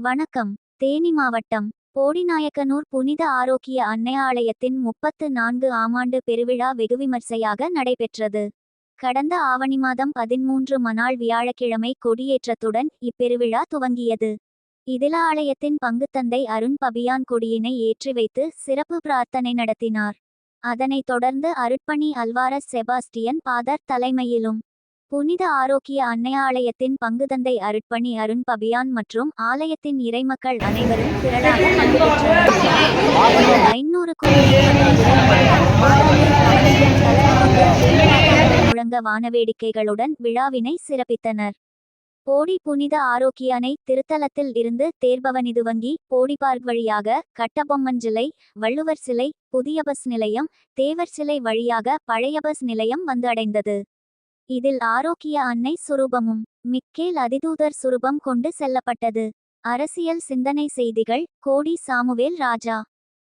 வணக்கம். தேனி மாவட்டம் போடிநாயக்கனூர் புனித ஆரோக்கிய அன்னை ஆலயத்தின் 34 ஆமாண்டு பெருவிழா வெகுவிமர்சையாக நடைபெற்றது. கடந்த ஆவணி மாதம் 13 மணாள் வியாழக்கிழமை கொடியேற்றத்துடன் இப்பெருவிழா துவங்கியது. இதில் ஆலயத்தின் பங்குத்தந்தை அருண் பபியான் கொடியினை ஏற்றி வைத்து சிறப்பு பிரார்த்தனை நடத்தினார். அதனைத் தொடர்ந்து அருட்பணி அல்வாரஸ் செபாஸ்டியன் பாதர் தலைமையிலும் புனித ஆரோக்கிய அன்னை ஆலயத்தின் பங்குதந்தை அருட்பணி அருண் பபியான் மற்றும் ஆலயத்தின் இறைமக்கள் அனைவரும் திரளாக பங்கு பெற்றனர். 500க்கும் முழங்க வானவேடிக்கைகளுடன் விழாவினை சிறப்பித்தனர். போடி புனித ஆரோக்கிய அன்னை திருத்தலத்தில் இருந்து தேர்பவனி துவங்கி போடிபார்க் வழியாக கட்டபொம்மன் சிலை, வள்ளுவர் சிலை, புதிய பஸ் நிலையம், தேவர் சிலை வழியாக பழைய பஸ் நிலையம் வந்து அடைந்தது. இதில் ஆரோக்கிய அன்னை சுரூபமும் மிக்கேல் அதிதூதர் சுரூபம் கொண்டு செல்லப்பட்டது. அரசியல் சிந்தனை செய்திகள் கோடி சாமுவேல் ராஜா.